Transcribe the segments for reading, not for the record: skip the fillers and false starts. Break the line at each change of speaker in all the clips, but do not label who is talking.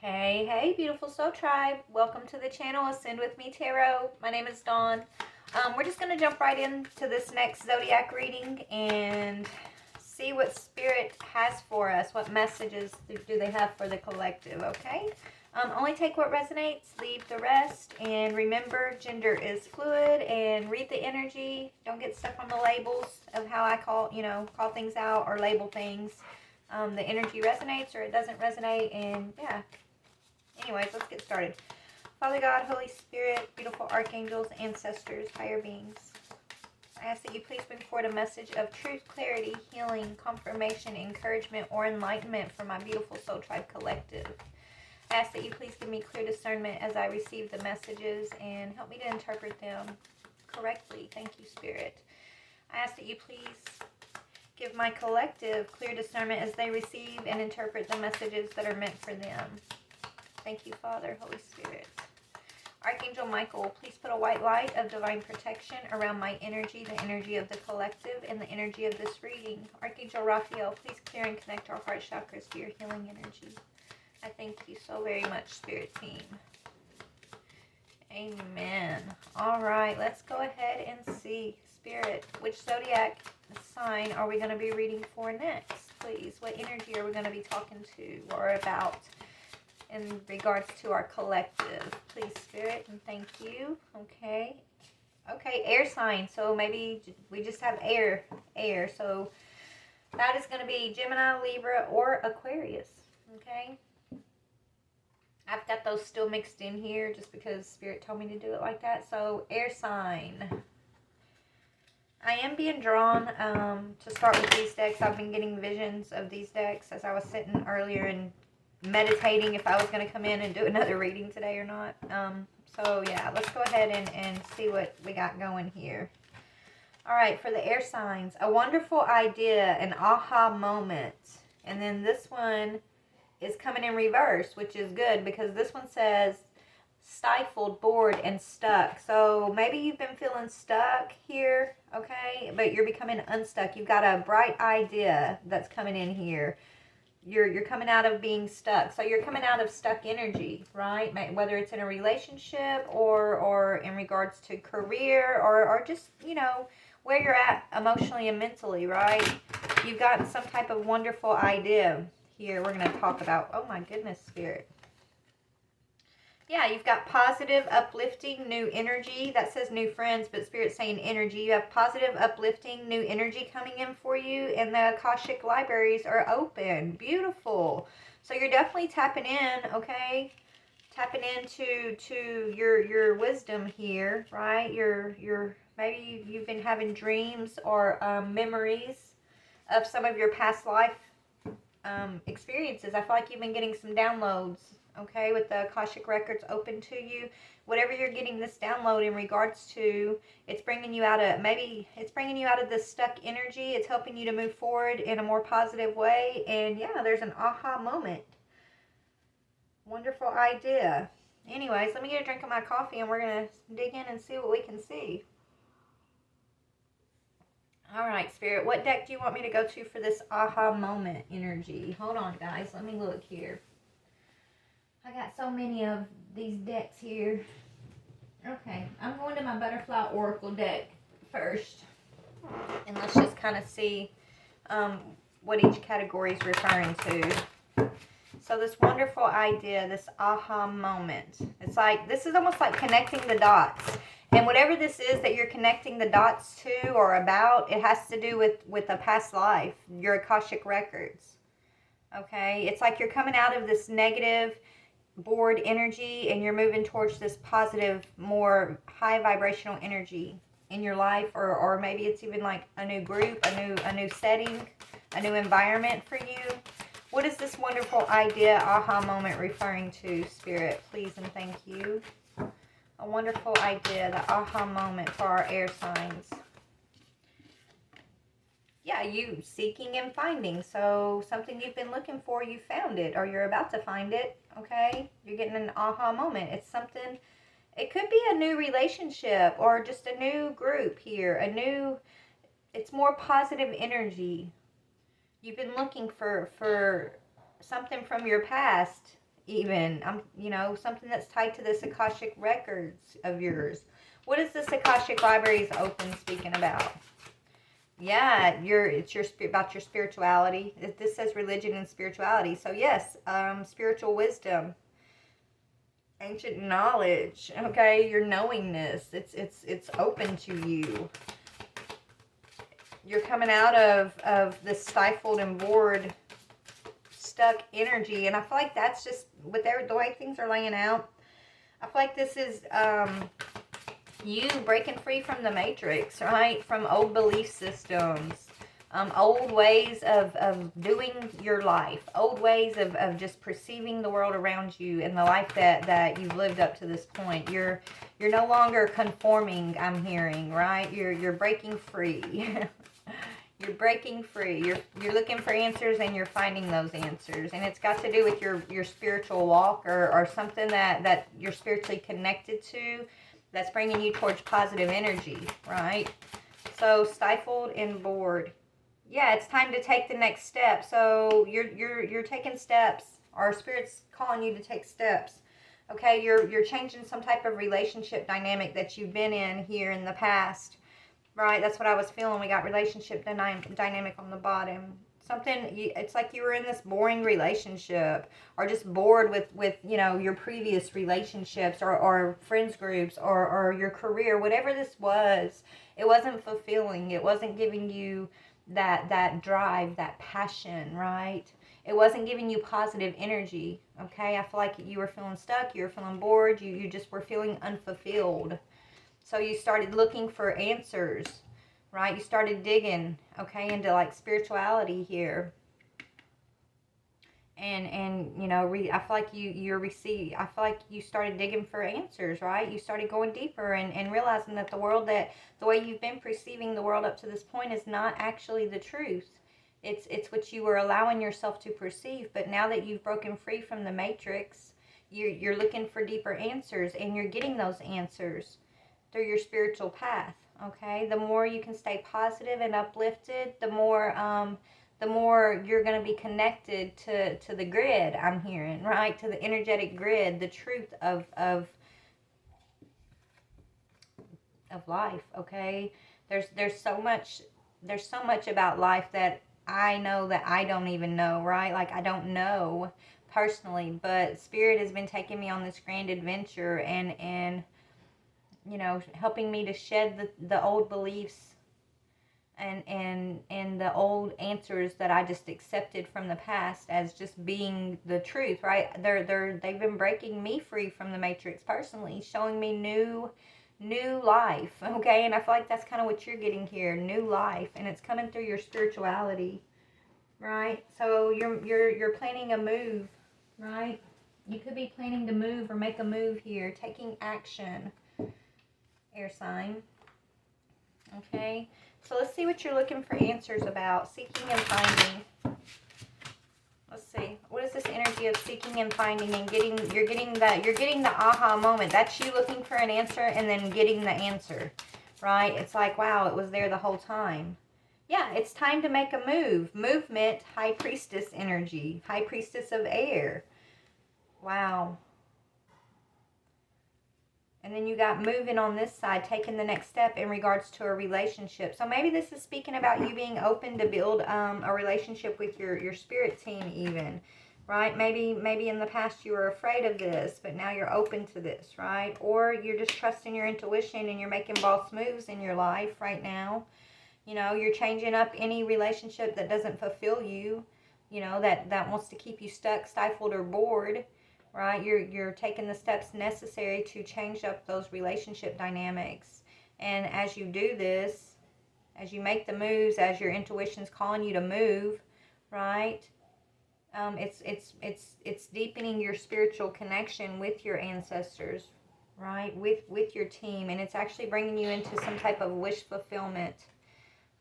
Hey, beautiful soul tribe. Welcome to the channel Ascend with me Tarot. My name is Dawn. We're just going to jump right into this next zodiac reading and see what spirit has for us. What messages do they have for the collective, okay? Only take what resonates, leave the rest. And remember, gender is fluid, and read the energy. Don't get stuck on the labels of how I call things out or label things. The energy resonates or it doesn't resonate, and yeah. Anyways, let's get started. Father God, Holy Spirit, beautiful archangels, ancestors, higher beings, I ask that you please bring forward a message of truth, clarity, healing, confirmation, encouragement, or enlightenment for my beautiful soul tribe collective. I ask that you please give me clear discernment as I receive the messages and help me to interpret them correctly. Thank you, Spirit. I ask that you please give my collective clear discernment as they receive and interpret the messages that are meant for them. Thank you, Father, Holy Spirit. Archangel Michael, please put a white light of divine protection around my energy, the energy of the collective, and the energy of this reading. Archangel Raphael, please clear and connect our heart chakras to your healing energy. I thank you so very much, Spirit Team. Amen. All right, let's go ahead and see, Spirit, which zodiac sign are we going to be reading for next, please? What energy are we going to be talking to or about in regards to our collective? Please, Spirit, and thank you. Okay, air sign. So maybe we just have air. So that is going to be Gemini, Libra, or Aquarius. Okay, I've got those still mixed in here just because Spirit told me to do it like that. So air sign. I am being drawn to start with these decks. I've been getting visions of these decks as I was sitting earlier and meditating if I was going to come in and do another reading today or not. So yeah, let's go ahead and see what we got going here. All right, for the air signs, a wonderful idea, an aha moment. And then this one is coming in reverse, which is good because this one says stifled, bored, and stuck. So maybe you've been feeling stuck here, okay? But you're becoming unstuck. You've got a bright idea that's coming in here. You're coming out of being stuck. So you're coming out of stuck energy, right? Whether it's in a relationship or in regards to career or just, where you're at emotionally and mentally, right? You've got some type of wonderful idea here we're going to talk about. Oh my goodness, Spirit. Yeah, you've got positive, uplifting, new energy. That says new friends, but Spirit's saying energy. You have positive, uplifting, new energy coming in for you, and the Akashic libraries are open. Beautiful. So you're definitely tapping in, okay? Tapping into your wisdom here, right? Maybe you've been having dreams or memories of some of your past life experiences. I feel like you've been getting some downloads, okay, with the Akashic records open to you. Whatever you're getting this download in regards to, it's bringing you out of this stuck energy. It's helping you to move forward in a more positive way. And yeah, there's an aha moment. Wonderful idea. Anyways, let me get a drink of my coffee and we're going to dig in and see what we can see. All right, Spirit, what deck do you want me to go to for this aha moment energy? Hold on, guys. Let me look here. I got so many of these decks here. Okay, I'm going to my Butterfly Oracle deck first. And let's just kind of see what each category is referring to. So this wonderful idea, this aha moment. It's like, this is almost like connecting the dots. And whatever this is that you're connecting the dots to or about, it has to do with a past life, your Akashic records. Okay? It's like you're coming out of this negative, bored energy and you're moving towards this positive, more high vibrational energy in your life, or maybe it's even like a new group, a new setting, a new environment for you. What is this wonderful idea, aha moment referring to, Spirit? Please and thank you. A wonderful idea, the aha moment for our air signs. Yeah, you seeking and finding. So something you've been looking for, you found it, or you're about to find it, okay? You're getting an aha moment. It's something, it could be a new relationship or just a new group here, it's more positive energy. You've been looking for something from your past even. Something that's tied to this Akashic records of yours. What is this Akashic Libraries open speaking about? Yeah, it's about your spirituality. This says religion and spirituality. So yes, spiritual wisdom, ancient knowledge. Okay, your knowingness. It's open to you. You're coming out of this stifled and bored, stuck energy, and I feel like that's just with the way things are laying out. I feel like this is you breaking free from the matrix, right? From old belief systems, old ways of doing your life, old ways of just perceiving the world around you and the life that you've lived up to this point. You're no longer conforming, I'm hearing, right? You're breaking free. You're breaking free. You're looking for answers, and you're finding those answers. And it's got to do with your spiritual walk, or something that you're spiritually connected to, that's bringing you towards positive energy, right? So stifled and bored. Yeah, it's time to take the next step. So you're taking steps. Our Spirit's calling you to take steps. Okay, you're changing some type of relationship dynamic that you've been in here in the past. Right, that's what I was feeling. We got relationship dynamic on the bottom. It's like you were in this boring relationship, or just bored with your previous relationships, or friends groups, or your career, whatever this was. It wasn't fulfilling. It wasn't giving you that drive, that passion, right? It wasn't giving you positive energy, okay? I feel like you were feeling stuck. You were feeling bored. You just were feeling unfulfilled. So you started looking for answers, right? You started digging, okay, into like spirituality here. And I feel like I feel like you started digging for answers, right? You started going deeper and realizing that the way you've been perceiving the world up to this point is not actually the truth. It's what you were allowing yourself to perceive. But now that you've broken free from the matrix, you're looking for deeper answers, and you're getting those answers through your spiritual path. Okay, the more you can stay positive and uplifted, the more you're going to be connected to the grid. I'm hearing, right, to the energetic grid, the truth of life. Okay, there's so much about life that I know that I don't even know, right? Like, I don't know personally, but Spirit has been taking me on this grand adventure, and helping me to shed the old beliefs and the old answers that I just accepted from the past as just being the truth, right? They've been breaking me free from the matrix personally, showing me new life, okay? And I feel like that's kind of what you're getting here, new life, and it's coming through your spirituality, right? So you're planning a move, right? You could be planning to move or make a move here, taking action. Air sign. Okay, so let's see what you're looking for answers about. Seeking and finding. Let's see. What is this energy of seeking and finding and getting? You're getting the aha moment. That's you looking for an answer and then getting the answer, right? It's like, wow, it was there the whole time. Yeah, it's time to make a move. Movement, High Priestess energy. High Priestess of air. Wow. And then you got moving on this side, taking the next step in regards to a relationship. So maybe this is speaking about you being open to build a relationship with your spirit team even, right? Maybe in the past you were afraid of this, but now you're open to this, right? Or you're just trusting your intuition and you're making boss moves in your life right now. You're changing up any relationship that doesn't fulfill you, that wants to keep you stuck, stifled, or bored. Right, you're taking the steps necessary to change up those relationship dynamics. And as you do this, as you make the moves, as your intuition's calling you to move, right, it's deepening your spiritual connection with your ancestors, right, with your team, and it's actually bringing you into some type of wish fulfillment.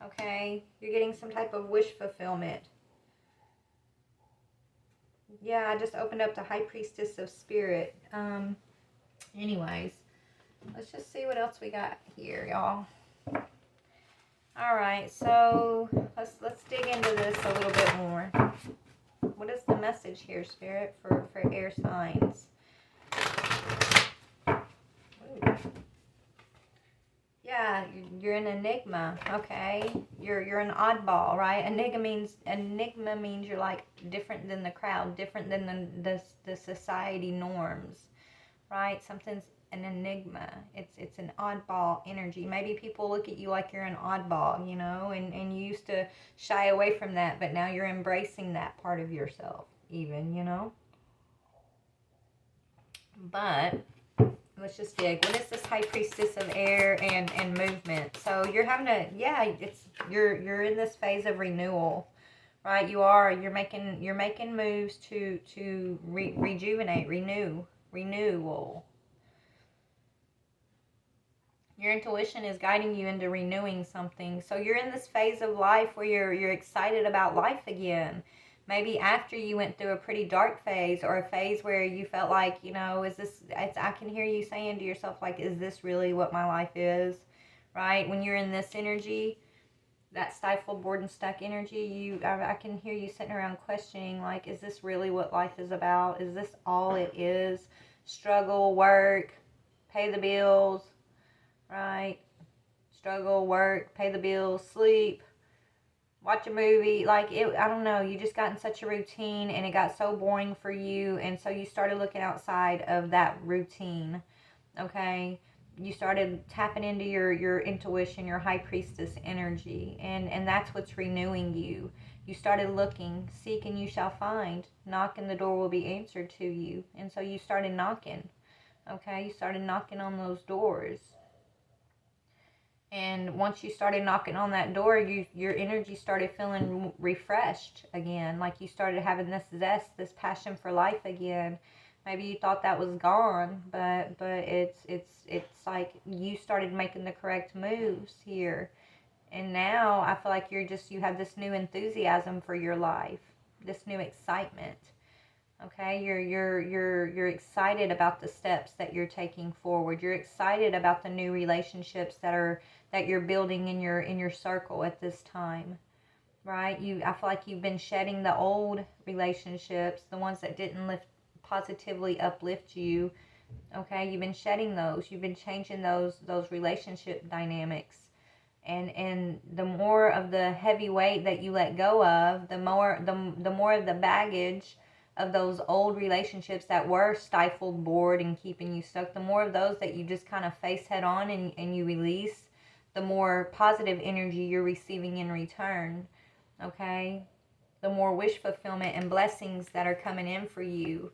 Okay, you're getting some type of wish fulfillment. Yeah, I just opened up the High Priestess of Spirit. Anyways, let's just see what else we got here, y'all. All right, so let's dig into this a little bit more. What is the message here, Spirit, for air signs? Ooh. Yeah, you're an enigma, okay? You're an oddball, right? Enigma means you're like different than the crowd, different than the society norms, right? Something's an enigma. It's an oddball energy. Maybe people look at you like you're an oddball, you know, and you used to shy away from that, but now you're embracing that part of yourself, even, you know? But let's just dig. What is this High Priestess of air and movement? So you're having to, yeah, you're in this phase of renewal, right? You're making moves to rejuvenate, renewal. Your intuition is guiding you into renewing something. So you're in this phase of life where you're excited about life again. Maybe after you went through a pretty dark phase, or a phase where you felt like, you know, I can hear you saying to yourself, like, is this really what my life is? Right? When you're in this energy, that stifled, bored, and stuck energy, I can hear you sitting around questioning, like, is this really what life is about? Is this all it is? Struggle, work, pay the bills, right? Struggle, work, pay the bills, sleep, watch a movie. Like, I don't know, you just got in such a routine and it got so boring for you, and so you started looking outside of that routine, okay? You started tapping into your intuition, your High Priestess energy, and that's what's renewing you. You started looking, seek and you shall find, knock and the door will be answered to you. And so you started knocking, okay? You started knocking on those doors. And once you started knocking on that door, your energy started feeling refreshed again. Like you started having this zest, this passion for life again. Maybe you thought that was gone, but it's like you started making the correct moves here. And now I feel like you have this new enthusiasm for your life, this new excitement. Okay, you're excited about the steps that you're taking forward. You're excited about the new relationships that you're building in your circle at this time, right? I feel like you've been shedding the old relationships, the ones that didn't positively uplift you. Okay, you've been shedding those. You've been changing those relationship dynamics. And the more of the heavy weight that you let go of, the more of the baggage of those old relationships that were stifled, bored, and keeping you stuck, the more of those that you just kind of face head on and you release, the more positive energy you're receiving in return, okay? The more wish fulfillment and blessings that are coming in for you,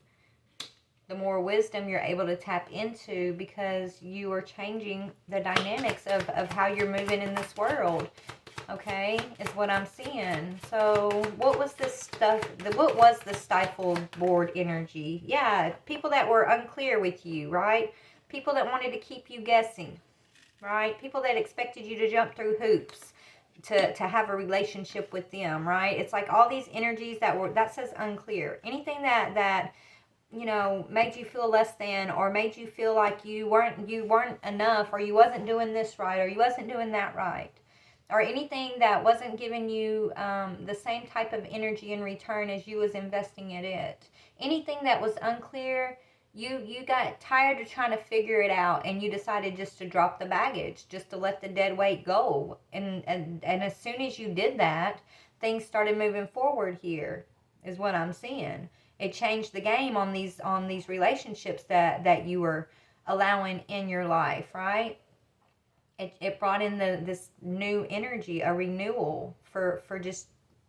the more wisdom you're able to tap into, because you are changing the dynamics of how you're moving in this world, okay, is what I'm seeing. So what was this stuff, what was the stifled, bored energy? Yeah, people that were unclear with you, right? People that wanted to keep you guessing, right? People that expected you to jump through hoops to have a relationship with them, right? It's like all these energies that says unclear. Anything that you know, made you feel less than, or made you feel like you weren't enough, or you wasn't doing this right, or you wasn't doing that right, or anything that wasn't giving you the same type of energy in return as you was investing in it. Anything that was unclear, you got tired of trying to figure it out, and you decided just to drop the baggage, just to let the dead weight go. And as soon as you did that, things started moving forward here, is what I'm seeing. It changed the game on these relationships that you were allowing in your life, right? It brought in this new energy, a renewal for just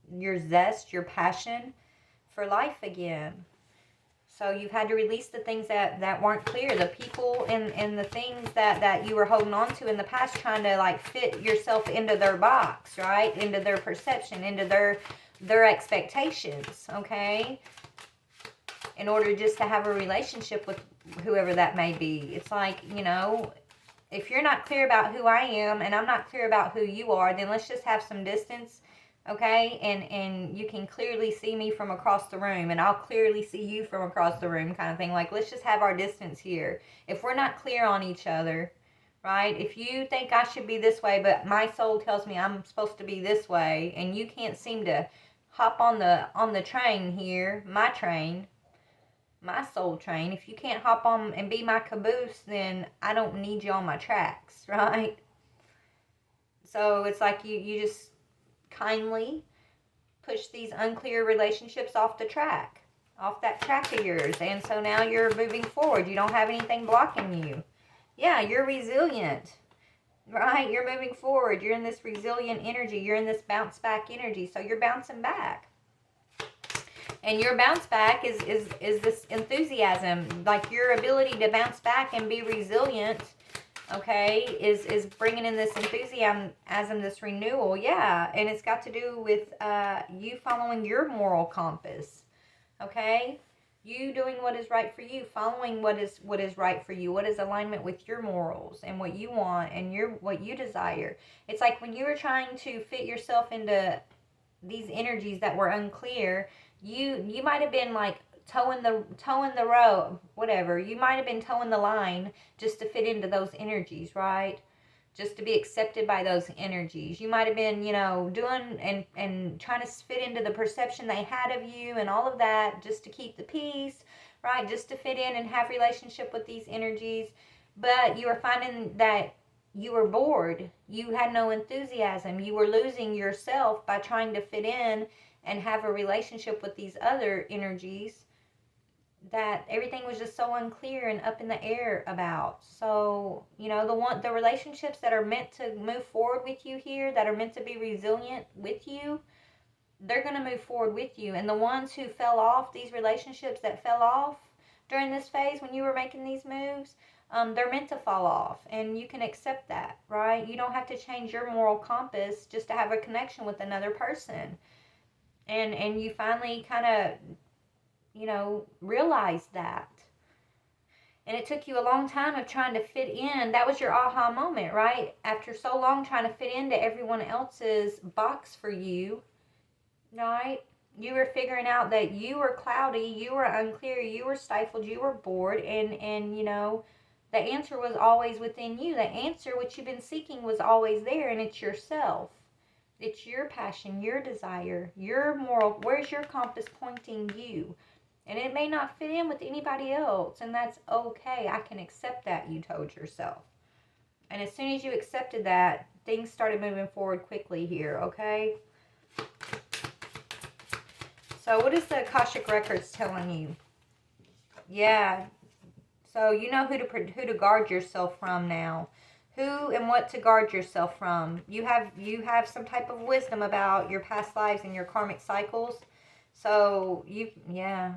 your zest, your passion for life again. So you've had to release the things that weren't clear, the people and the things that you were holding on to in the past, trying to like fit yourself into their box, right? Into their perception, into their expectations, okay? In order just to have a relationship with whoever that may be. It's like, you know, if you're not clear about who I am and I'm not clear about who you are, then let's just have some distance, okay? And you can clearly see me from across the room, and I'll clearly see you from across the room, kind of thing. Like, let's just have our distance here. If we're not clear on each other, right? If you think I should be this way, but my soul tells me I'm supposed to be this way, and you can't seem to hop on the train here, my train, my soul train, if you can't hop on and be my caboose, then I don't need you on my tracks, right? So it's like you just kindly push these unclear relationships off the track, off that track of yours. And so now you're moving forward. You don't have anything blocking you. Yeah, you're resilient, right? You're moving forward. You're in this resilient energy. You're in this bounce back energy. So you're bouncing back. And your bounce back is this enthusiasm, like your ability to bounce back and be resilient, okay, is bringing in this enthusiasm, this renewal. Yeah, and it's got to do with you following your moral compass, okay? You doing what is right for you, following what is right for you, what is alignment with your morals and what you want and what you desire. It's like when you were trying to fit yourself into these energies that were unclear, you might have been like towing the row, whatever. You might have been towing the line just to fit into those energies, right? Just to be accepted by those energies. You might have been, doing and trying to fit into the perception they had of you and all of that just to keep the peace, right? Just to fit in and have relationship with these energies. But you were finding that you were bored. You had no enthusiasm. You were losing yourself by trying to fit in and have a relationship with these other energies that everything was just so unclear and up in the air about. So, the relationships that are meant to move forward with you here, that are meant to be resilient with you, they're going to move forward with you. And the ones who fell off, these relationships that fell off during this phase when you were making these moves, they're meant to fall off, and you can accept that, right? You don't have to change your moral compass just to have a connection with another person. And you finally kind of, realize that. And it took you a long time of trying to fit in. That was your aha moment, right? After so long trying to fit into everyone else's box for you, right? You were figuring out that you were cloudy, you were unclear, you were stifled, you were bored, and the answer was always within you. The answer, which you've been seeking, was always there, and it's yourself. It's your passion, your desire, your moral. Where's your compass pointing you? And it may not fit in with anybody else, and that's okay. I can accept that, you told yourself. And as soon as you accepted that, things started moving forward quickly here, okay? So what is the Akashic Records telling you? Yeah. So you know who to guard yourself from now. Who and what to guard yourself from. You have some type of wisdom about your past lives and your karmic cycles. So yeah.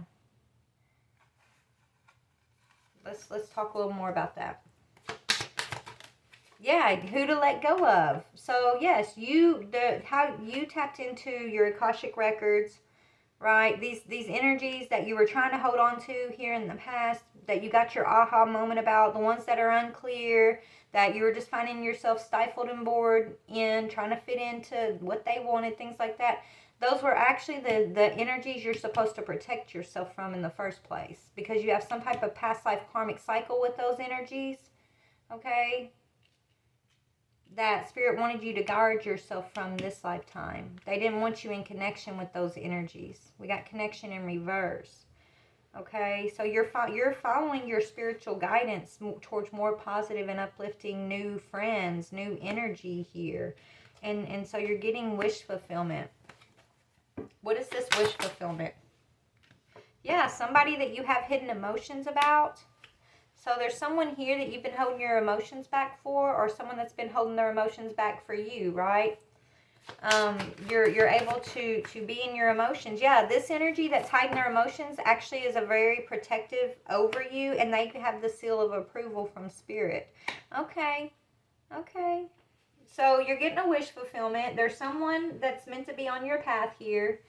Let's talk a little more about that. Yeah, who to let go of. So yes, how you tapped into your Akashic Records, right? These energies that you were trying to hold on to here in the past, that you got your aha moment about, the ones that are unclear, that you were just finding yourself stifled and bored in, trying to fit into what they wanted, things like that. Those were actually the energies you're supposed to protect yourself from in the first place, because you have some type of past life karmic cycle with those energies, okay? That Spirit wanted you to guard yourself from this lifetime. They didn't want you in connection with those energies. We got connection in reverse. Okay, so you're following your spiritual guidance towards more positive and uplifting new friends, new energy here. And so you're getting wish fulfillment. What is this wish fulfillment? Yeah, somebody that you have hidden emotions about. So there's someone here that you've been holding your emotions back for, or someone that's been holding their emotions back for you, right? You're able to be in your emotions. Yeah, this energy that's hiding their emotions actually is a very protective over you, and they have the seal of approval from Spirit. Okay. So you're getting a wish fulfillment. There's someone that's meant to be on your path here,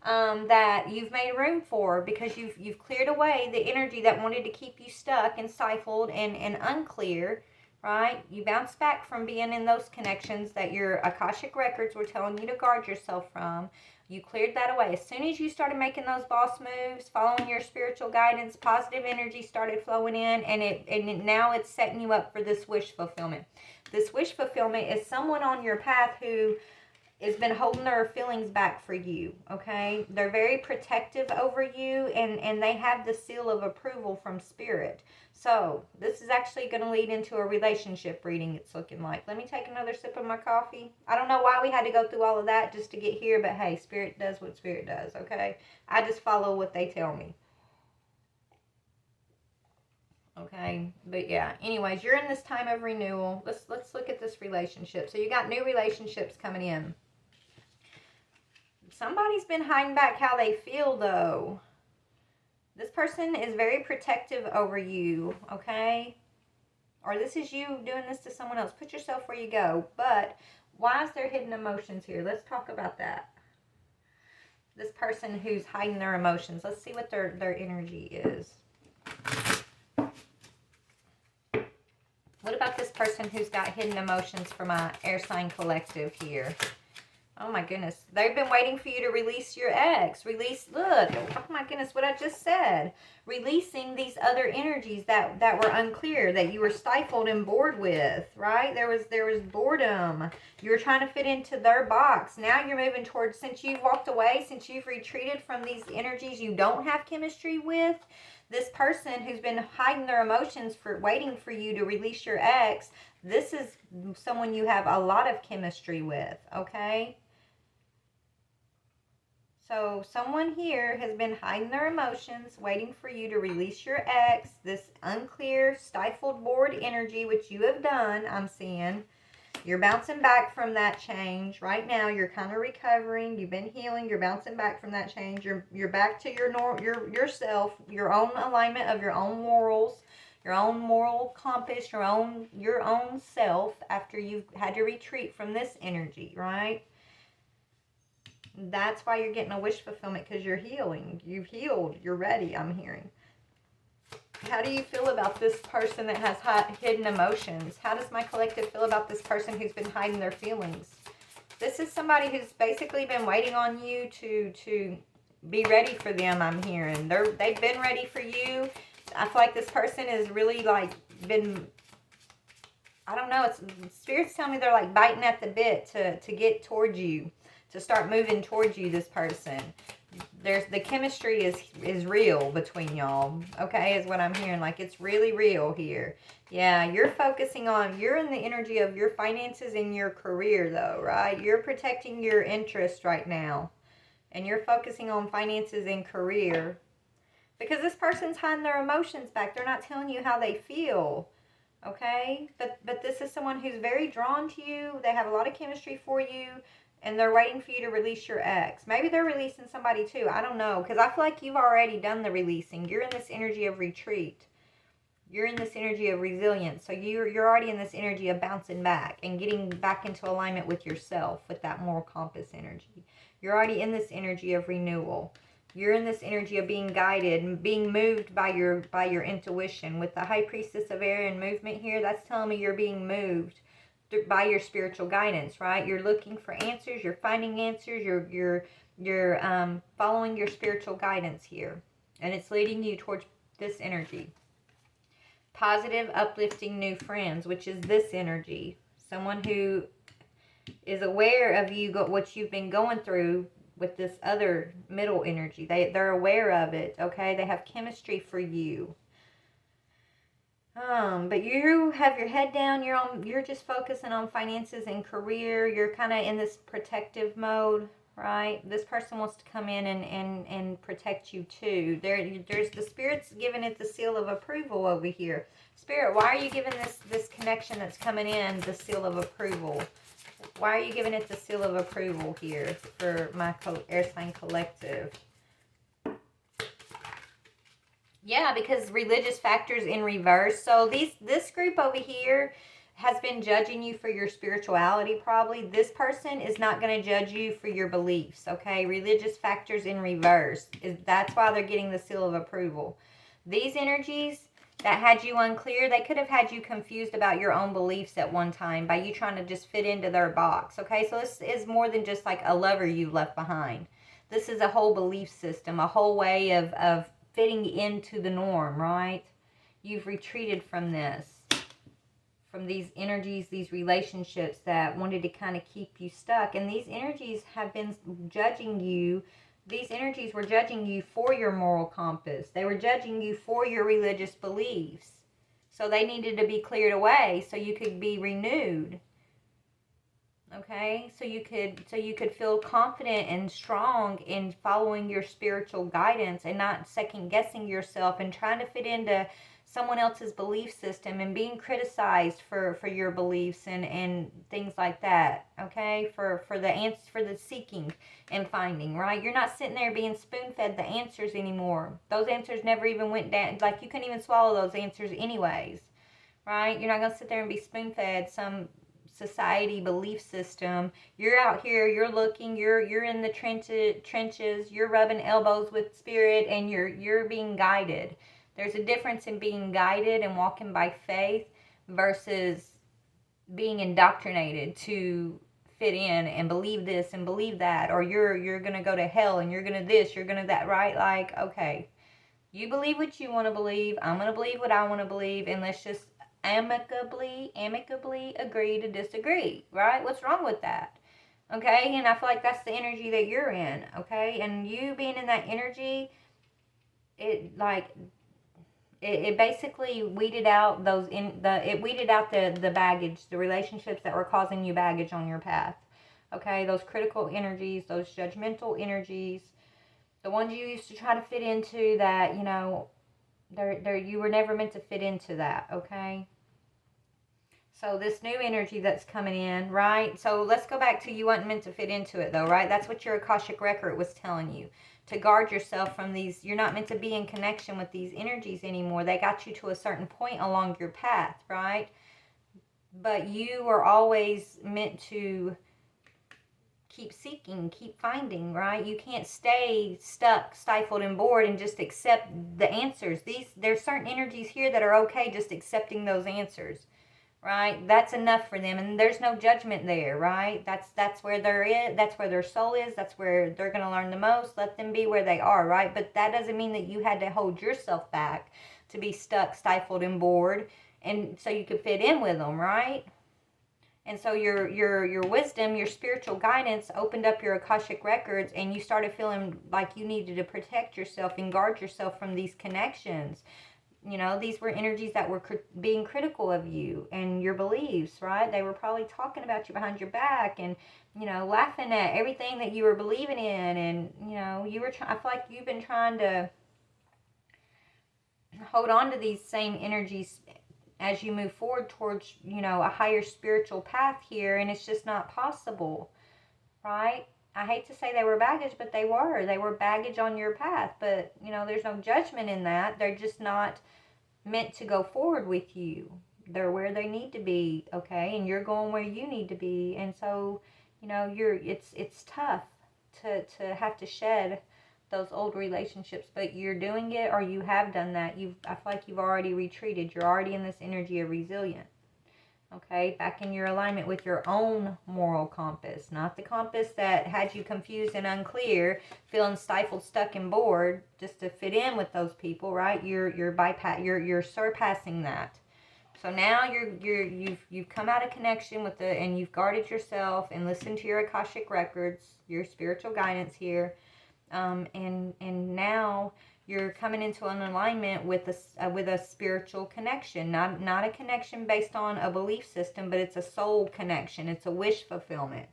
that you've made room for, because you've cleared away the energy that wanted to keep you stuck and stifled and unclear, right? You bounced back from being in those connections that your Akashic Records were telling you to guard yourself from. You cleared that away. As soon as you started making those boss moves, following your spiritual guidance, positive energy started flowing in, and now it's setting you up for this wish fulfillment. This wish fulfillment is someone on your path who has been holding their feelings back for you, okay? They're very protective over you, and they have the seal of approval from Spirit. So this is actually going to lead into a relationship reading, it's looking like. Let me take another sip of my coffee. I don't know why we had to go through all of that just to get here, but hey, Spirit does what Spirit does, okay? I just follow what they tell me. Okay, but yeah, anyways, you're in this time of renewal. Let's look at this relationship. So you got new relationships coming in. Somebody's been hiding back how they feel, though. This person is very protective over you, okay? Or this is you doing this to someone else. Put yourself where you go. But why is there hidden emotions here? Let's talk about that. This person who's hiding their emotions. Let's see what their energy is. What about this person who's got hidden emotions for my air sign collective here? Oh my goodness. They've been waiting for you to release your ex. Look, oh my goodness, what I just said. Releasing these other energies that were unclear, that you were stifled and bored with, right? There was boredom. You were trying to fit into their box. Now you're moving towards, since you've walked away, since you've retreated from these energies you don't have chemistry with, this person who's been hiding their emotions for waiting for you to release your ex, this is someone you have a lot of chemistry with, okay? So someone here has been hiding their emotions, waiting for you to release your ex, this unclear, stifled, bored energy, which you have done, I'm seeing. You're bouncing back from that change. Right now, you're kind of recovering. You've been healing. You're bouncing back from that change. You're back to yourself, your own alignment of your own morals, your own moral compass, your own self after you've had to retreat from this energy, right? That's why you're getting a wish fulfillment, because you're healing. You've healed. You're ready, I'm hearing. How do you feel about this person that has hidden emotions? How does my collective feel about this person who's been hiding their feelings? This is somebody who's basically been waiting on you to be ready for them, I'm hearing. They've been ready for you. I feel like this person is really like been, I don't know, spirits tell me they're like biting at the bit to get towards you, to start moving towards you, this person. The chemistry is real between y'all, okay, is what I'm hearing. Like, it's really real here. Yeah, you're in the energy of your finances and your career, though, right? You're protecting your interest right now, and you're focusing on finances and career, because this person's hiding their emotions back. They're not telling you how they feel, okay? But this is someone who's very drawn to you. They have a lot of chemistry for you. And they're waiting for you to release your ex. Maybe they're releasing somebody too. I don't know. Because I feel like you've already done the releasing. You're in this energy of retreat. You're in this energy of resilience. So you're already in this energy of bouncing back and getting back into alignment with yourself, with that moral compass energy. You're already in this energy of renewal. You're in this energy of being guided and being moved by your intuition. With the High Priestess of Air and movement here, that's telling me you're being moved by your spiritual guidance, right? You're looking for answers, you're finding answers, you're following your spiritual guidance here, and it's leading you towards this energy. Positive, uplifting new friends, which is this energy. Someone who is aware of what you've been going through with this other middle energy. They're aware of it, okay? They have chemistry for you. But you have your head down. You're just focusing on finances and career. You're kind of in this protective mode, right? This person wants to come in and protect you too. There's the Spirit's giving it the seal of approval over here. Spirit, why are you giving this connection that's coming in the seal of approval? Why are you giving it the seal of approval here for my air sign collective? Yeah, because religious factors in reverse. So this group over here has been judging you for your spirituality probably. This person is not going to judge you for your beliefs, okay? Religious factors in reverse. That's why they're getting the seal of approval. These energies that had you unclear, they could have had you confused about your own beliefs at one time by you trying to just fit into their box, okay? So this is more than just like a lover you left behind. This is a whole belief system, a whole way of fitting into the norm, right? You've retreated from from these energies, these relationships that wanted to kind of keep you stuck. And these energies have been judging you. These energies were judging you for your moral compass. They were judging you for your religious beliefs. So they needed to be cleared away so you could be renewed. Okay? So you could feel confident and strong in following your spiritual guidance and not second guessing yourself and trying to fit into someone else's belief system and being criticized for your beliefs and things like that. Okay? For the seeking and finding, right? You're not sitting there being spoon-fed the answers anymore. Those answers never even went down. Like, you couldn't even swallow those answers anyways, right? You're not going to sit there and be spoon-fed some society belief system. You're out here, you're looking, you're in the trenches, you're rubbing elbows with spirit, and you're being guided. There's a difference in being guided and walking by faith versus being indoctrinated to fit in and believe this and believe that, or you're gonna go to hell and you're gonna this, you're gonna that, right? Like, okay, you believe what you want to believe, I'm gonna believe what I want to believe, and let's just amicably agree to disagree, right? What's wrong with that? Okay? And I feel like that's the energy that you're in, okay? And you being in that energy, it basically weeded out it weeded out the baggage, the relationships that were causing you baggage on your path. Okay? Those critical energies, those judgmental energies, the ones you used to try to fit into that, you know, you were never meant to fit into that, okay? So this new energy that's coming in, right? So let's go back to you weren't meant to fit into it though, right? That's what your Akashic record was telling you. To guard yourself from these, you're not meant to be in connection with these energies anymore. They got you to a certain point along your path, right? But you were always meant to keep seeking, keep finding, right? You can't stay stuck, stifled, and bored and just accept the answers. There's certain energies here that are okay just accepting those answers, right? That's enough for them, and there's no judgment there, right? That's where they're in. That's where their soul is. That's where they're going to learn the most. Let them be where they are, right? But that doesn't mean that you had to hold yourself back to be stuck, stifled, and bored, and so you could fit in with them, right? And so your wisdom, your spiritual guidance opened up your Akashic records, and you started feeling like you needed to protect yourself and guard yourself from these connections. You know, these were energies that were being critical of you and your beliefs, right? They were probably talking about you behind your back and, you know, laughing at everything that you were believing in. And, you know, I feel like you've been trying to hold on to these same energies as you move forward towards, you know, a higher spiritual path here, and it's just not possible, right? I hate to say they were baggage, but they were baggage on your path. But, you know, there's no judgment in that. They're just not meant to go forward with you. They're where they need to be, okay? And you're going where you need to be. And so, you know, it's tough to have to shed those old relationships, but you're doing it, or you have done that. I feel like you've already retreated. You're already in this energy of resilience. Okay, back in your alignment with your own moral compass, not the compass that had you confused and unclear, feeling stifled, stuck, and bored just to fit in with those people, right? You're surpassing that. So now you've come out of connection with and you've guarded yourself and listened to your Akashic records, your spiritual guidance here. And now you're coming into an alignment with a spiritual connection, not a connection based on a belief system, but it's a soul connection. It's a wish fulfillment.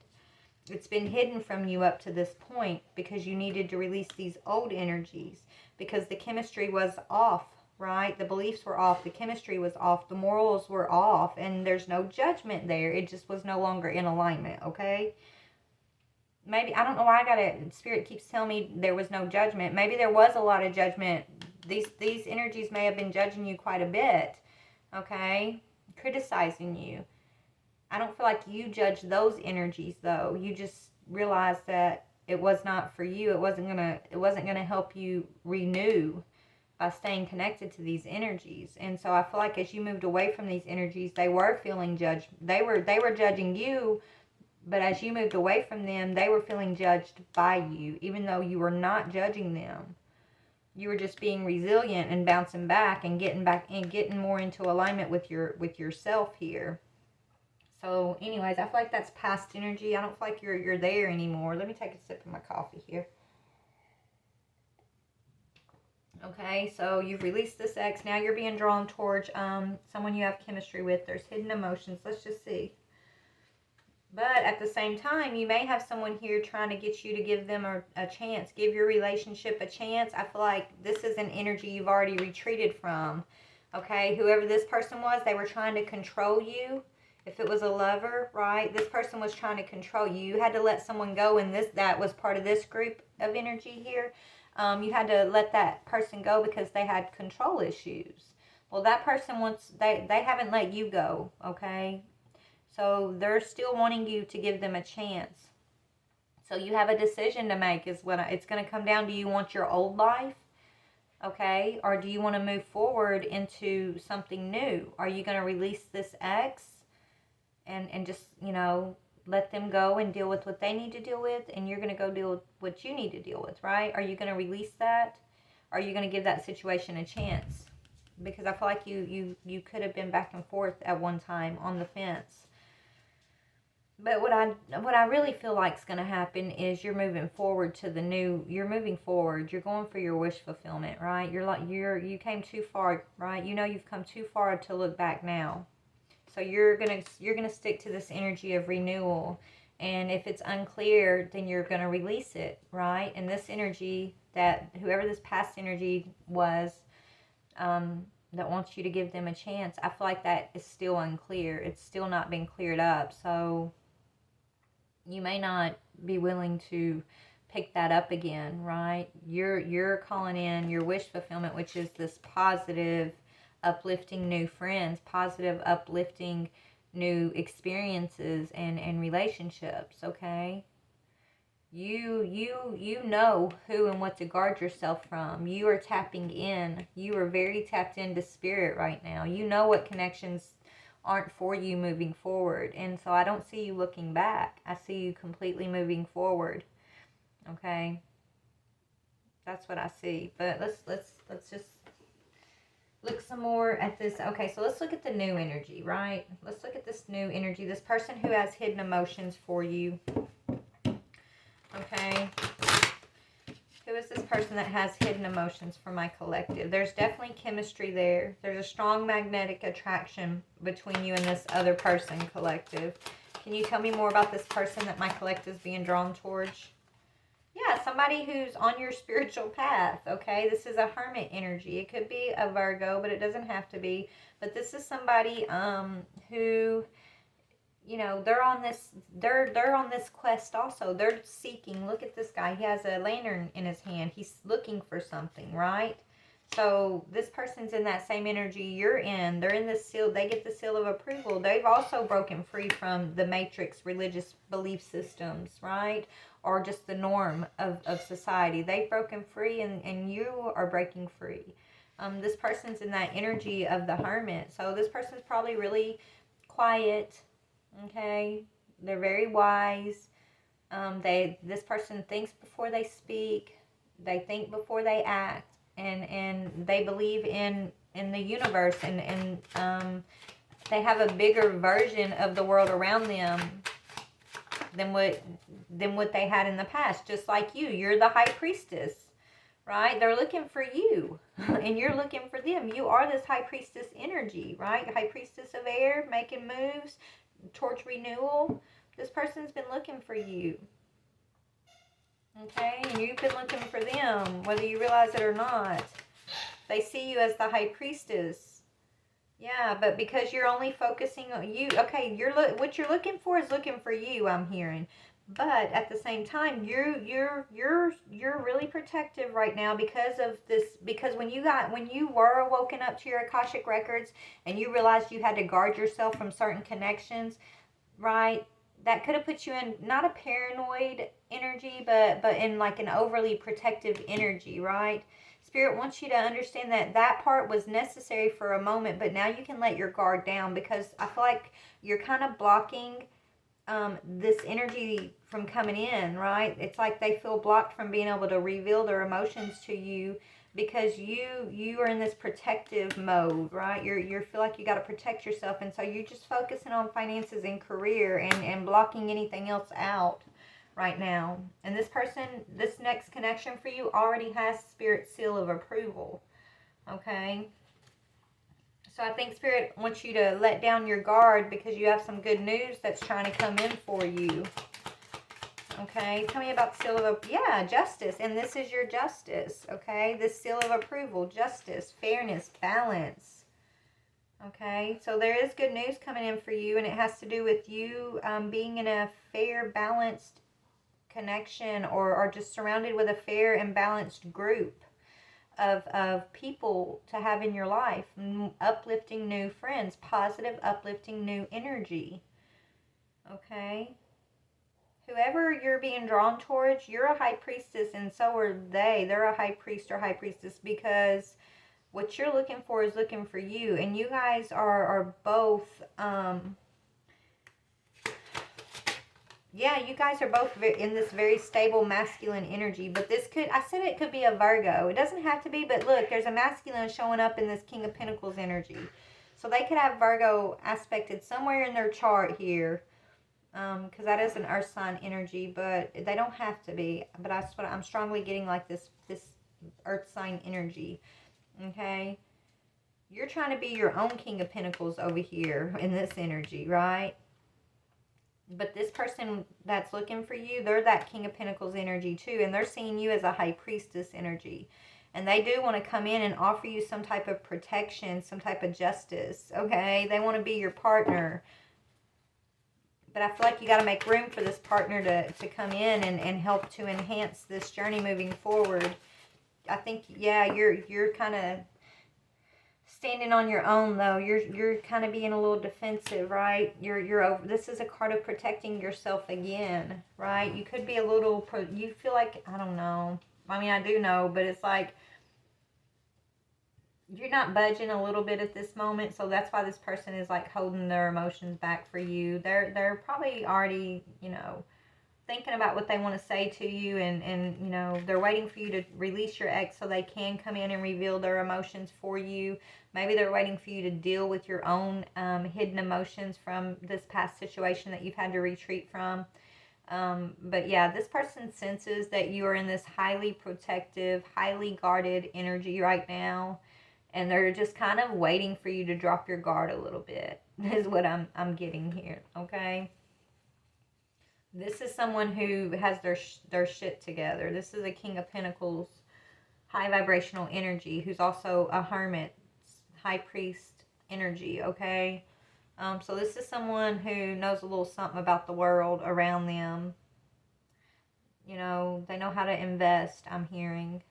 It's been hidden from you up to this point because you needed to release these old energies because the chemistry was off, right? The beliefs were off, the chemistry was off, the morals were off, and there's no judgment there. It just was no longer in alignment, okay? Maybe, I don't know why Spirit keeps telling me there was no judgment. Maybe there was a lot of judgment. These energies may have been judging you quite a bit, okay? Criticizing you. I don't feel like you judged those energies, though. You just realized that it was not for you. It wasn't gonna help you renew by staying connected to these energies. And so I feel like as you moved away from these energies, they were feeling judged. They were judging you. But as you moved away from them, they were feeling judged by you, even though you were not judging them. You were just being resilient and bouncing back and getting more into alignment with yourself here. So anyways, I feel like that's past energy. I don't feel like you're there anymore. Let me take a sip of my coffee here. Okay, so you've released this ex. Now you're being drawn towards someone you have chemistry with. There's hidden emotions. Let's just see. But at the same time, you may have someone here trying to get you to give them a chance. Give your relationship a chance. I feel like this is an energy you've already retreated from. Okay, whoever this person was, they were trying to control you. If it was a lover, right? This person was trying to control you. You had to let someone go, and that was part of this group of energy here. You had to let that person go because they had control issues. Well, that person they haven't let you go, okay? So they're still wanting you to give them a chance. So you have a decision to make is what it's going to come down. Do you want your old life? Okay. Or do you want to move forward into something new? Are you going to release this ex and just, let them go and deal with what they need to deal with, and you're going to go deal with what you need to deal with, right? Are you going to release that? Are you going to give that situation a chance? Because I feel like you could have been back and forth at one time on the fence. But what I really feel like is going to happen is you're moving forward to the new. You're moving forward. You're going for your wish fulfillment, right? You came too far, right? You've come too far to look back now. So you're gonna stick to this energy of renewal, and if it's unclear, then you're gonna release it, right? And this energy, that whoever this past energy was, that wants you to give them a chance, I feel like that is still unclear. It's still not been cleared up. So you may not be willing to pick that up again, right? You're calling in your wish fulfillment, which is this positive, uplifting new friends, positive, uplifting new experiences and relationships, okay? You know who and what to guard yourself from. You are tapping in. You are very tapped into spirit right now. You know what connections aren't for you moving forward. And so I don't see you looking back. I see you completely moving forward. Okay? That's what I see. But let's just look some more at this. Okay, so let's look at the new energy, right? Let's look at this new energy. This person who has hidden emotions for you. Okay. Who is this person that has hidden emotions for my collective? There's definitely chemistry there. There's a strong magnetic attraction between you and this other person, collective. Can you tell me more about this person that my collective is being drawn towards? Yeah, somebody who's on your spiritual path, okay? This is a hermit energy. It could be a Virgo, but it doesn't have to be. But this is somebody who, they're on this quest also. They're seeking. Look at this guy. He has a lantern in his hand. He's looking for something, right? So this person's in that same energy you're in. They're in the seal. They get the seal of approval. They've also broken free from the matrix religious belief systems, right? Or just the norm of society. They've broken free, and you are breaking free. This person's in that energy of the hermit. So this person's probably really quiet, okay? They're very wise. This person thinks before they speak. They think before they act. And they believe in the universe, and they have a bigger version of the world around them than what they had in the past. Just like you're the high priestess, right? They're looking for you, and you're looking for them. You are this high priestess energy, right? High priestess of air, making moves towards renewal. This person's been looking for you. Okay, and you've been looking for them, whether you realize it or not. They see you as the high priestess. Yeah, but because you're only focusing on you, okay, what you're looking for is looking for you, I'm hearing. But at the same time, you're really protective right now because of this. Because when you were woken up to your Akashic records and you realized you had to guard yourself from certain connections, right? That could have put you in not a paranoid energy, but in like an overly protective energy, right? Spirit wants you to understand that part was necessary for a moment, but now you can let your guard down, because I feel like you're kind of blocking this energy from coming in, right? It's like they feel blocked from being able to reveal their emotions to you because you are in this protective mode, right? You feel like you got to protect yourself, and so you're just focusing on finances and career and blocking anything else out right now. And this person, this next connection for you already has Spirit seal of approval. Okay? So I think Spirit wants you to let down your guard because you have some good news that's trying to come in for you. Okay, tell me about seal of, yeah, justice. And this is your justice, okay? This seal of approval, justice, fairness, balance. Okay, so there is good news coming in for you, and it has to do with you being in a fair, balanced connection, or just surrounded with a fair and balanced group of people to have in your life. Uplifting new friends, positive, uplifting new energy. Okay? Whoever you're being drawn towards, you're a high priestess, and so are they. They're a high priest or high priestess, because what you're looking for is looking for you. And you guys are both, yeah, you guys are both in this very stable masculine energy. But this could, I said it could be a Virgo. It doesn't have to be, but look, there's a masculine showing up in this King of Pentacles energy. So they could have Virgo aspected somewhere in their chart here. Because that is an earth sign energy, but they don't have to be. But that's what I'm strongly getting, like this earth sign energy. Okay? You're trying to be your own King of Pentacles over here in this energy, right? But this person that's looking for you, they're that King of Pentacles energy too. And they're seeing you as a high priestess energy. And they do want to come in and offer you some type of protection, some type of justice. Okay? They want to be your partner. But I feel like you got to make room for this partner to come in and help to enhance this journey moving forward. I think, yeah, you're kind of standing on your own, though. You're kind of being a little defensive, right? You're over. This is a card of protecting yourself again, right? You could be a little, you feel like, I don't know. I mean, I do know, but it's like you're not budging a little bit at this moment, so that's why this person is like holding their emotions back for you. They're probably already, you know, thinking about what they want to say to you, and you know, they're waiting for you to release your ex so they can come in and reveal their emotions for you. Maybe they're waiting for you to deal with your own hidden emotions from this past situation that you've had to retreat from. But yeah, this person senses that you are in this highly protective, highly guarded energy right now. And they're just kind of waiting for you to drop your guard a little bit, is what I'm getting here, okay? This is someone who has their shit together. This is a King of Pentacles, high vibrational energy, who's also a hermit, high priest energy, okay? So this is someone who knows a little something about the world around them. You know, they know how to invest, I'm hearing.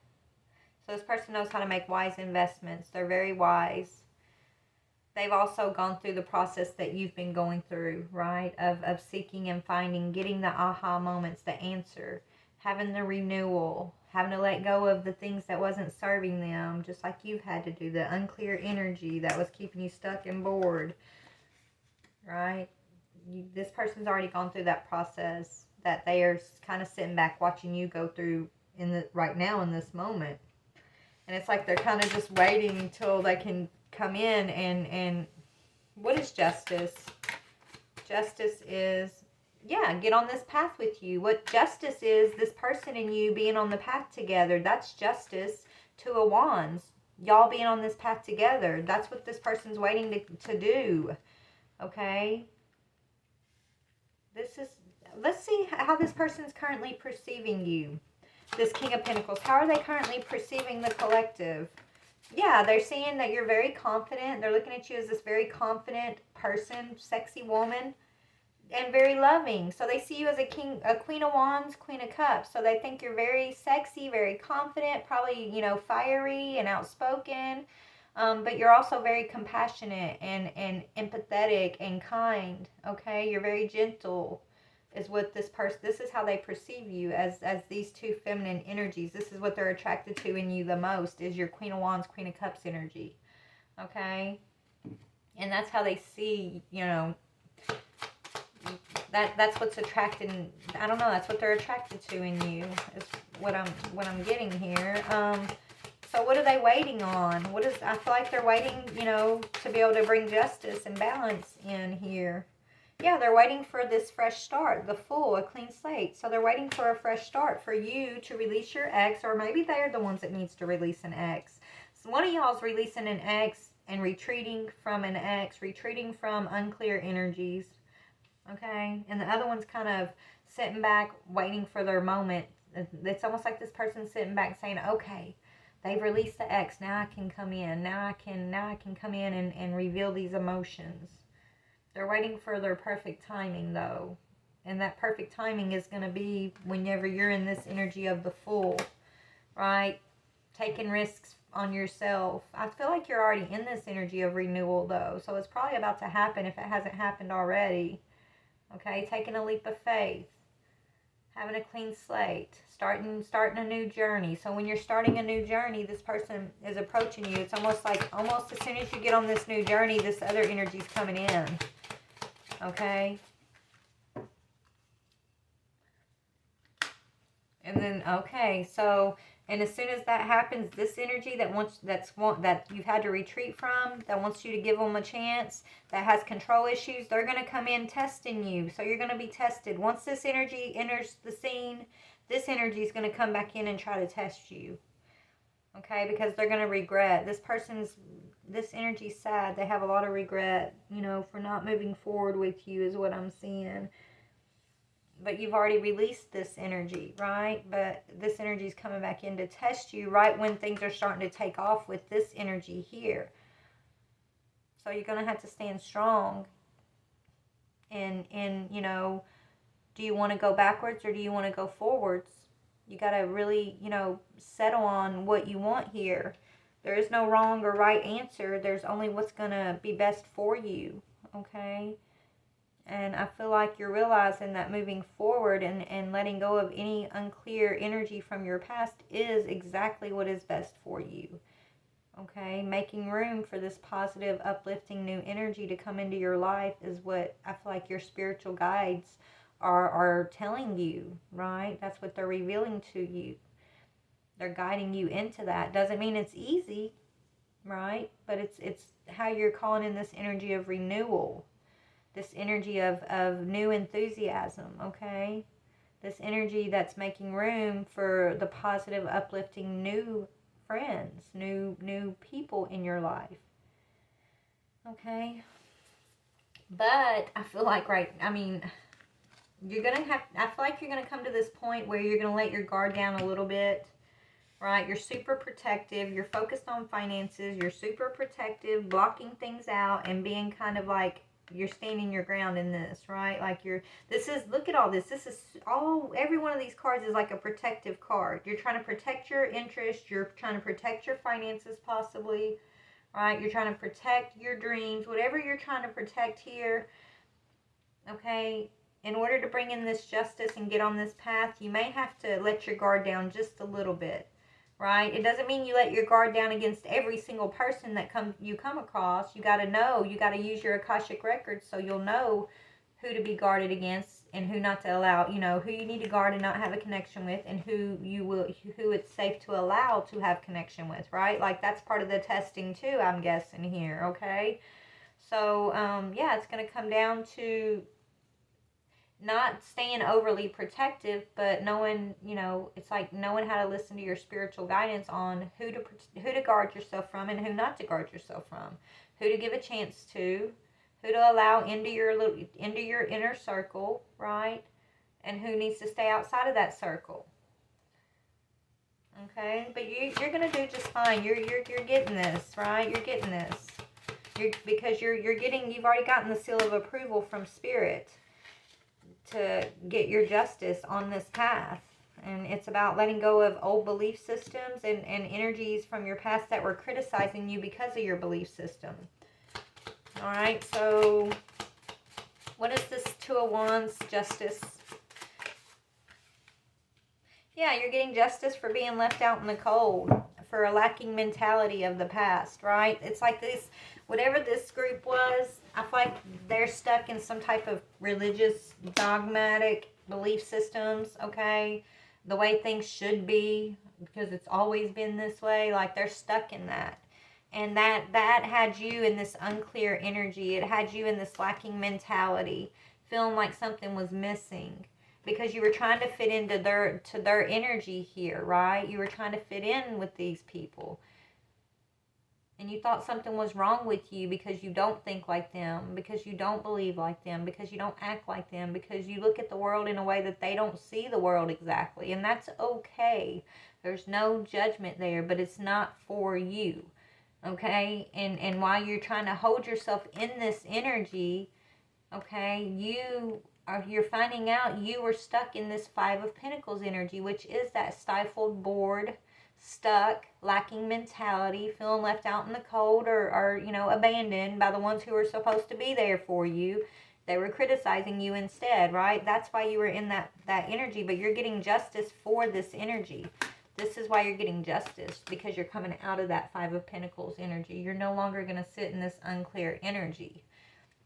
So this person knows how to make wise investments. They're very wise. They've also gone through the process that you've been going through, right? Of seeking and finding, getting the aha moments, the answer, having the renewal, having to let go of the things that wasn't serving them, just like you've had to do, the unclear energy that was keeping you stuck and bored, right? This person's already gone through that process that they are kind of sitting back watching you go through right now in this moment. And it's like they're kind of just waiting until they can come in and what is justice? Justice is, yeah, get on this path with you. What justice is, this person and you being on the path together. That's justice. Two of Wands. Y'all being on this path together. That's what this person's waiting to do. Okay? Let's see how this person's currently perceiving you. This King of Pentacles, how are they currently perceiving the collective? Yeah, they're seeing that you're very confident. They're looking at you as this very confident person, sexy woman, and very loving. So they see you as a Queen of Wands, Queen of Cups. So they think you're very sexy, very confident, probably, you know, fiery and outspoken. But you're also very compassionate and empathetic and kind. Okay, you're very gentle. Is what this is how they perceive you, as these two feminine energies. This is what they're attracted to in you the most, is your Queen of Wands, Queen of Cups energy. Okay? And that's how they see, you know, that's what's attracting, I don't know, that's what they're attracted to in you, is what I'm getting here. So what are they waiting on? I feel like they're waiting, you know, to be able to bring justice and balance in here. Yeah, they're waiting for this fresh start, the Fool, a clean slate. So they're waiting for a fresh start for you to release your ex, or maybe they're the ones that needs to release an ex. So one of y'all's releasing an ex and retreating from an ex, retreating from unclear energies, okay? And the other one's kind of sitting back, waiting for their moment. It's almost like this person's sitting back saying, okay, they've released the ex, now I can come in. Now I can come in and reveal these emotions. They're waiting for their perfect timing, though. And that perfect timing is going to be whenever you're in this energy of the Fool, right? Taking risks on yourself. I feel like you're already in this energy of renewal, though. So it's probably about to happen if it hasn't happened already. Okay, taking a leap of faith. Having a clean slate. Starting a new journey. So when you're starting a new journey, this person is approaching you. It's almost as soon as you get on this new journey, this other energy's coming in. Okay. And then, okay, so, and as soon as that happens, this energy that you've had to retreat from, that wants you to give them a chance, that has control issues, they're going to come in testing you. So you're going to be tested. Once this energy enters the scene, this energy is going to come back in and try to test you. Okay, because they're going to regret. This energy's sad. They have a lot of regret, you know, for not moving forward with you is what I'm seeing. But you've already released this energy, right? But this energy is coming back in to test you right when things are starting to take off with this energy here. So you're going to have to stand strong. And you know, do you want to go backwards or do you want to go forwards? You got to really, you know, settle on what you want here. There is no wrong or right answer. There's only what's going to be best for you, okay? And I feel like you're realizing that moving forward and letting go of any unclear energy from your past is exactly what is best for you, okay? Making room for this positive, uplifting new energy to come into your life is what I feel like your spiritual guides are telling you, right? That's what they're revealing to you. They're guiding you into that. Doesn't mean it's easy, right? But it's how you're calling in this energy of renewal, this energy of new enthusiasm, okay? This energy that's making room for the positive, uplifting new friends, new people in your life, okay? But I feel like I feel like you're going to come to this point where you're going to let your guard down a little bit, right? You're super protective. You're focused on finances. You're super protective, blocking things out and being kind of like you're standing your ground in this, right? Like look at all this. This is every one of these cards is like a protective card. You're trying to protect your interest. You're trying to protect your finances possibly, right? You're trying to protect your dreams, whatever you're trying to protect here, okay? In order to bring in this justice and get on this path, you may have to let your guard down just a little bit, right? It doesn't mean you let your guard down against every single person that you come across. You got to use your Akashic records so you'll know who to be guarded against and who not to allow, you know, who you need to guard and not have a connection with, and who it's safe to allow to have connection with, right? Like that's part of the testing too, I'm guessing here, okay? So, yeah, it's going to come down to not staying overly protective, but knowing, you know, it's like knowing how to listen to your spiritual guidance on who to guard yourself from and who not to guard yourself from, who to give a chance to, who to allow into your inner circle, right? And who needs to stay outside of that circle. Okay, but you're gonna do just fine. You're getting this, right? You're getting this. You've already gotten the seal of approval from Spirit to get your justice on this path. And it's about letting go of old belief systems and energies from your past that were criticizing you because of your belief system. All right, so what is this Two of Wands, justice? Yeah, you're getting justice for being left out in the cold, for a lacking mentality of the past, right? It's like this, whatever this group was, I feel like they're stuck in some type of religious, dogmatic belief systems, okay? The way things should be, because it's always been this way. Like they're stuck in that. And that had you in this unclear energy. It had you in this lacking mentality, feeling like something was missing because you were trying to fit into their energy here, right? You were trying to fit in with these people. And you thought something was wrong with you because you don't think like them, because you don't believe like them, because you don't act like them, because you look at the world in a way that they don't see the world exactly. And that's okay. There's no judgment there, but it's not for you. Okay, and while you're trying to hold yourself in this energy, okay, you're finding out you were stuck in this Five of Pentacles energy, which is that stifled, bored, stuck, lacking mentality, feeling left out in the cold, or abandoned by the ones who are supposed to be there for you. They were criticizing you instead, right? That's why you were in that energy, but you're getting justice for this energy. This is why you're getting justice, because you're coming out of that Five of Pentacles energy. You're no longer going to sit in this unclear energy.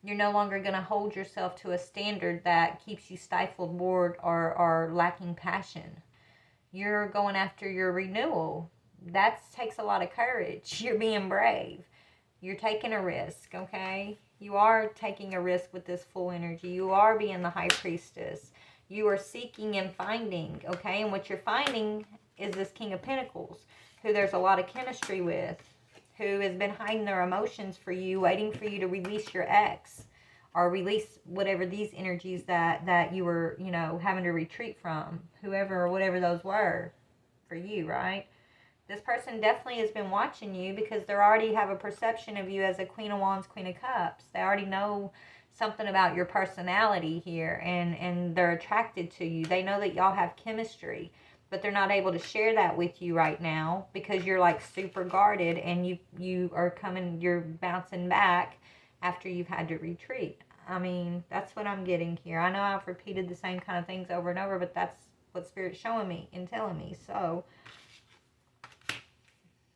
You're no longer going to hold yourself to a standard that keeps you stifled, bored, or lacking passion. You're going after your renewal. That takes a lot of courage. You're being brave. You're taking a risk, okay? You are taking a risk with this full energy. You are being the High Priestess. You are seeking and finding, okay? And what you're finding is this King of Pentacles, who there's a lot of chemistry with, who has been hiding their emotions for you, waiting for you to release your ex, or release whatever these energies that you were, having to retreat from, whoever or whatever those were for you, right? This person definitely has been watching you because they already have a perception of you as a Queen of Wands, Queen of Cups. They already know something about your personality here, and they're attracted to you. They know that y'all have chemistry, but they're not able to share that with you right now because you're like super guarded, and you're bouncing back after you've had to retreat. I mean, that's what I'm getting here. I know I've repeated the same kind of things over and over, but that's what Spirit's showing me and telling me. So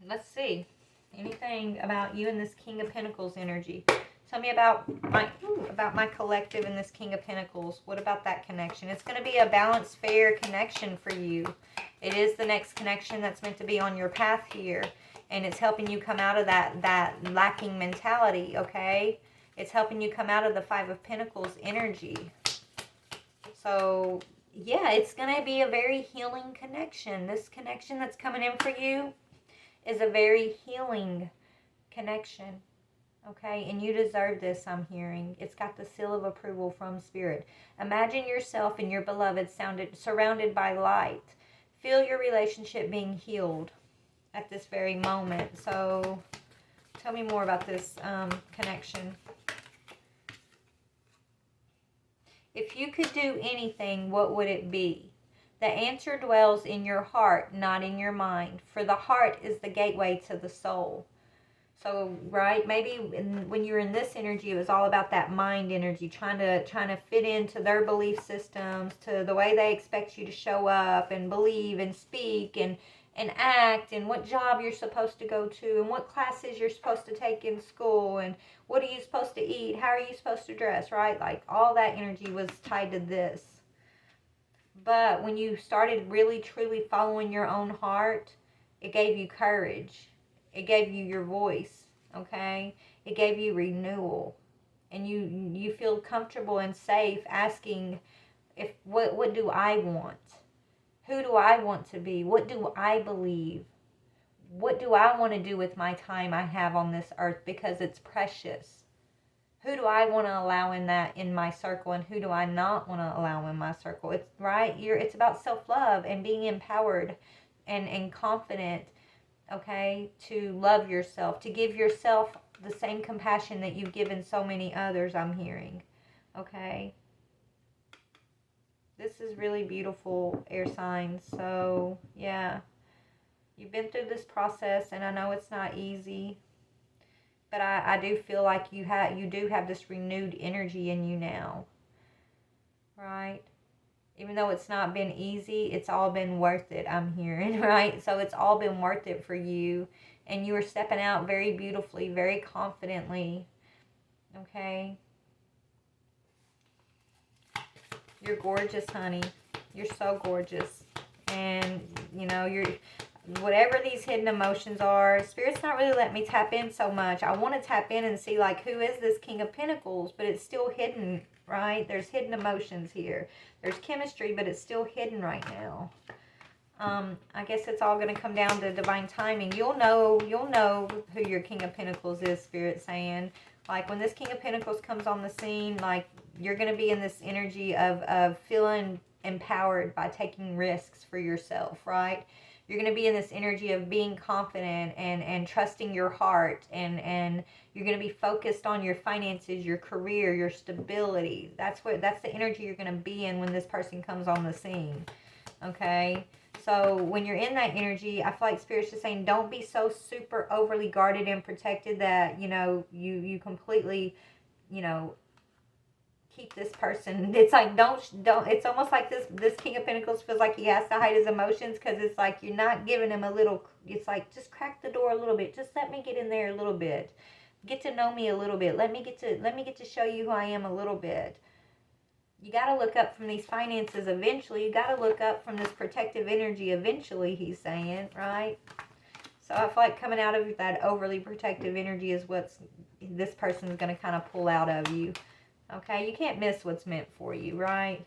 let's see. Anything about you and this King of Pentacles energy? Tell me about my collective and this King of Pentacles. What about that connection? It's going to be a balanced, fair connection for you. It is the next connection that's meant to be on your path here. And it's helping you come out of that lacking mentality, okay? It's helping you come out of the Five of Pentacles energy. So, yeah, it's going to be a very healing connection. This connection that's coming in for you is a very healing connection. Okay, and you deserve this, I'm hearing. It's got the seal of approval from Spirit. Imagine yourself and your beloved surrounded by light. Feel your relationship being healed at this very moment. So, tell me more about this connection. If you could do anything, what would it be? The answer dwells in your heart, not in your mind. For the heart is the gateway to the soul. So, right, maybe when you're in this energy, it was all about that mind energy, trying to fit into their belief systems, to the way they expect you to show up and believe and speak and act, and what job you're supposed to go to, and what classes you're supposed to take in school, and what are you supposed to eat, how are you supposed to dress, right? Like, all that energy was tied to this. But when you started really, truly following your own heart, it gave you courage. It gave you your voice, okay? It gave you renewal. And you feel comfortable and safe asking, what do I want? Who do I want to be? What do I believe? What do I want to do with my time I have on this earth, because it's precious? Who do I want to allow in my circle, and who do I not want to allow in my circle? It's right. It's about self-love and being empowered and confident. Okay, to love yourself, to give yourself the same compassion that you've given so many others, I'm hearing. Okay, this is really beautiful, air signs. So yeah, you've been through this process, and I know it's not easy, but I do feel like you do have this renewed energy in you now, right? Even though it's not been easy, it's all been worth it, I'm hearing, right? So it's all been worth it for you. And you are stepping out very beautifully, very confidently. Okay? You're gorgeous, honey. You're so gorgeous. And, whatever these hidden emotions are, Spirit's not really letting me tap in so much. I want to tap in and see, like, who is this King of Pentacles? But it's still hidden, right? There's hidden emotions here. There's chemistry, but it's still hidden right now. I guess it's all going to come down to divine timing. You'll know who your King of Pentacles is, Spirit saying. Like, when this King of Pentacles comes on the scene, like, you're going to be in this energy of feeling empowered by taking risks for yourself, right? You're going to be in this energy of being confident and trusting your heart, and you're going to be focused on your finances, your career, your stability. That's the energy you're going to be in when this person comes on the scene. Okay? So when you're in that energy, I feel like Spirit's just saying, don't be so super overly guarded and protected that, you know, you completely, you know, keep this person. It's like, don't, it's almost like this King of Pentacles feels like he has to hide his emotions, because it's like you're not giving him a little, it's like, just crack the door a little bit. Just let me get in there a little bit. Get to know me a little bit. Let me get to show you who I am a little bit. You got to look up from these finances eventually. You got to look up from this protective energy eventually, he's saying, right? So I feel like coming out of that overly protective energy is what's this person's going to kind of pull out of you. Okay, you can't miss what's meant for you, right?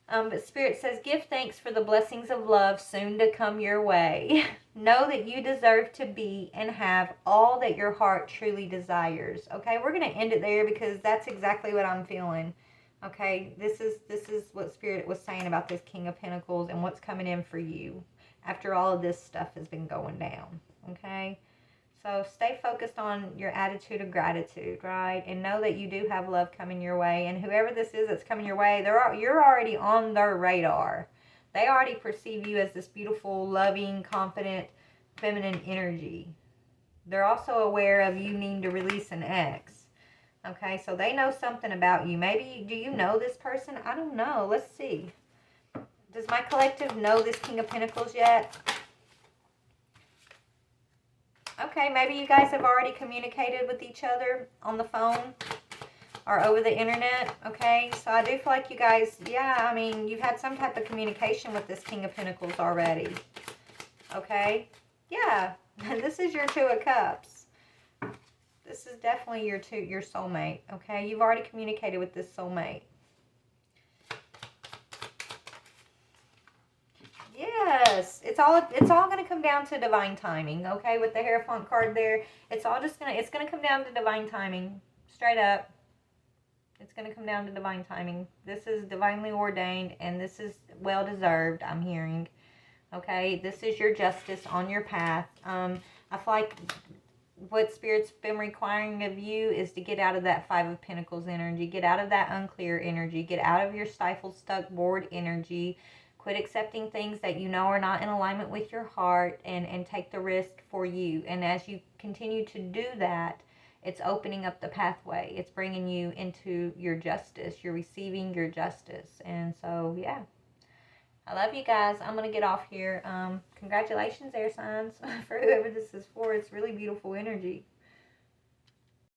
But Spirit says, give thanks for the blessings of love soon to come your way. Know that you deserve to be and have all that your heart truly desires. Okay, we're going to end it there because that's exactly what I'm feeling. Okay, this is what Spirit was saying about this King of Pentacles and what's coming in for you after all of this stuff has been going down. Okay, so stay focused on your attitude of gratitude, right? And know that you do have love coming your way. And whoever this is that's coming your way, you're already on their radar. They already perceive you as this beautiful, loving, confident, feminine energy. They're also aware of you needing to release an ex. Okay, so they know something about you. Maybe, do you know this person? I don't know. Let's see. Does my collective know this King of Pentacles yet? Okay, maybe you guys have already communicated with each other on the phone or over the internet. Okay, so I do feel like you guys, yeah, I mean, you've had some type of communication with this King of Pentacles already. Okay, yeah, this is your Two of Cups. This is definitely your soulmate, okay? You've already communicated with this soulmate. Yes, it's all going to come down to divine timing, okay? With the Hierophant card there, it's going to come down to divine timing, straight up. It's going to come down to divine timing. This is divinely ordained, and this is well deserved, I'm hearing. Okay, this is your justice on your path. I feel like what Spirit's been requiring of you is to get out of that Five of Pentacles energy. Get out of that unclear energy. Get out of your stifled, stuck, bored energy. Quit accepting things that you know are not in alignment with your heart, and take the risk for you. And as you continue to do that, it's opening up the pathway. It's bringing you into your justice. You're receiving your justice. And so, yeah. I love you guys. I'm going to get off here. Congratulations, air signs, for whoever this is for. It's really beautiful energy.